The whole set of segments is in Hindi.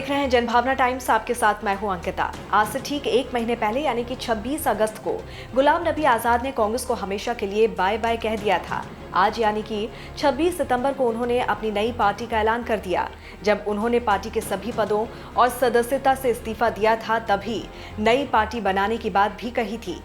देख रहे हैं जनभावना टाइम्स। आपके साथ मैं हूं अंकिता। आज से ठीक एक महीने पहले यानी कि 26 अगस्त को गुलाम नबी आजाद ने कांग्रेस को हमेशा के लिए बाय बाय कह दिया था। आज यानी कि 26 सितंबर को उन्होंने अपनी नई पार्टी का ऐलान कर दिया। जब उन्होंने पार्टी के सभी पदों और सदस्यता से इस्तीफा दिया था तभी नई पार्टी बनाने की बात भी कही थी।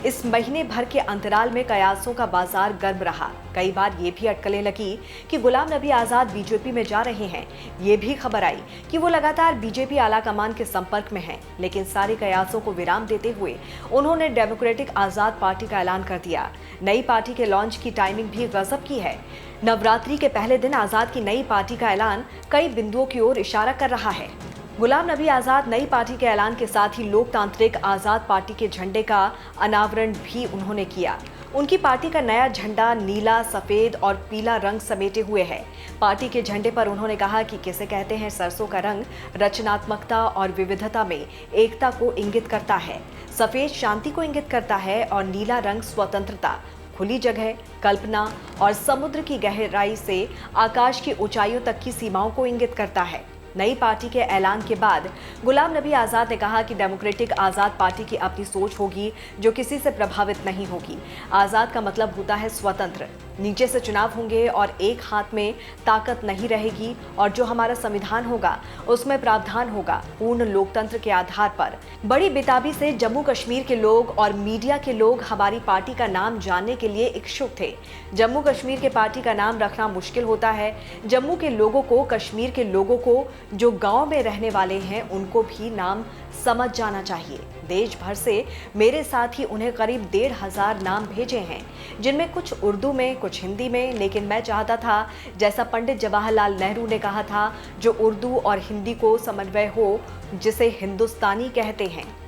इस महीने भर के अंतराल में कयासों का बाजार गर्म रहा। कई बार ये भी अटकलें लगी कि गुलाम नबी आजाद बीजेपी में जा रहे हैं। ये भी खबर आई कि वो लगातार बीजेपी आलाकमान के संपर्क में हैं। लेकिन सारे कयासों को विराम देते हुए उन्होंने डेमोक्रेटिक आजाद पार्टी का ऐलान कर दिया। नई पार्टी के लॉन्च की टाइमिंग भी गजब की है। नवरात्रि के पहले दिन आजाद की नई पार्टी का ऐलान कई बिंदुओं की ओर इशारा कर रहा है। गुलाम नबी आजाद नई पार्टी के ऐलान के साथ ही लोकतांत्रिक आजाद पार्टी के झंडे का अनावरण भी उन्होंने किया। उनकी पार्टी का नया झंडा नीला, सफेद और पीला रंग समेटे हुए है। पार्टी के झंडे पर उन्होंने कहा कि किसे कहते हैं सरसों का रंग रचनात्मकता और विविधता में एकता को इंगित करता है, सफेद शांति को इंगित करता है और नीला रंग स्वतंत्रता, खुली जगह, कल्पना और समुद्र की गहराई से आकाश की ऊंचाइयों तक की सीमाओं को इंगित करता है। नई पार्टी के ऐलान के बाद गुलाम नबी आजाद ने कहा कि डेमोक्रेटिक आजाद पार्टी की अपनी सोच होगी जो किसी से प्रभावित नहीं होगी। आजाद का मतलब होता है स्वतंत्र। नीचे से चुनाव होंगे और एक हाथ में ताकत नहीं रहेगी और जो हमारा संविधान होगा उसमें प्रावधान होगा पूर्ण लोकतंत्र के आधार पर। बड़ी बेताबी से जम्मू कश्मीर के लोग और मीडिया के लोग हमारी पार्टी का नाम जानने के लिए इच्छुक थे। जम्मू कश्मीर के पार्टी का नाम रखना मुश्किल होता है। जम्मू के लोगों को, कश्मीर के लोगों को, जो गांव में रहने वाले हैं उनको भी नाम समझ जाना चाहिए। देश भर से मेरे साथ ही उन्हें करीब 1,500 नाम भेजे हैं, जिनमें कुछ उर्दू में, कुछ हिंदी में। लेकिन मैं चाहता था, जैसा पंडित जवाहरलाल नेहरू ने कहा था, जो उर्दू और हिंदी को समन्वय हो, जिसे हिंदुस्तानी कहते हैं।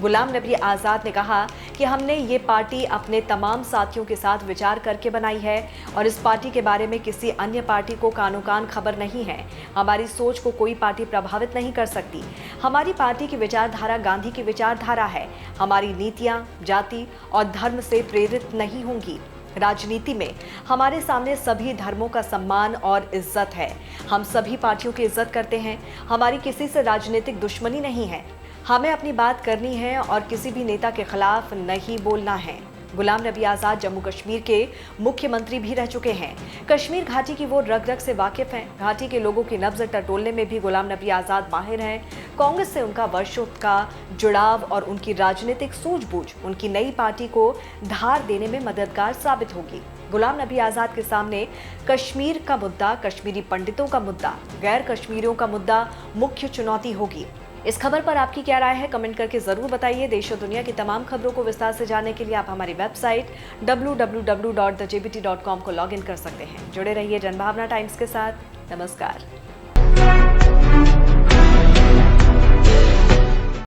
गुलाम नबी आजाद ने कहा कि हमने ये पार्टी अपने तमाम साथियों के साथ विचार करके बनाई है और इस पार्टी के बारे में किसी अन्य पार्टी को कानो कान खबर नहीं है। हमारी सोच को कोई पार्टी प्रभावित नहीं कर सकती। हमारी पार्टी की विचारधारा गांधी की विचारधारा है। हमारी नीतियां जाति और धर्म से प्रेरित नहीं होंगी। राजनीति में हमारे सामने सभी धर्मों का सम्मान और इज्जत है। हम सभी पार्टियों की इज्जत करते हैं। हमारी किसी से राजनीतिक दुश्मनी नहीं है। हमें अपनी बात करनी है और किसी भी नेता के खिलाफ नहीं बोलना है। गुलाम नबी आजाद जम्मू कश्मीर के मुख्यमंत्री भी रह चुके हैं। कश्मीर घाटी की वो रग रग से वाकिफ हैं। घाटी के लोगों की नब्ज टटोलने में भी गुलाम नबी आजाद माहिर हैं। कांग्रेस से उनका वर्षों का जुड़ाव और उनकी राजनीतिक सूझबूझ उनकी नई पार्टी को धार देने में मददगार साबित होगी। गुलाम नबी आजाद के सामने कश्मीर का मुद्दा, कश्मीरी पंडितों का मुद्दा, गैर कश्मीरियों का मुद्दा मुख्य चुनौती होगी। इस खबर पर आपकी क्या राय है, कमेंट करके जरूर बताइए। देश और दुनिया की तमाम खबरों को विस्तार से जानने के लिए आप हमारी वेबसाइट www.thejbt.com को लॉग इन कर सकते हैं। जुड़े रहिए जनभावना टाइम्स के साथ। नमस्कार।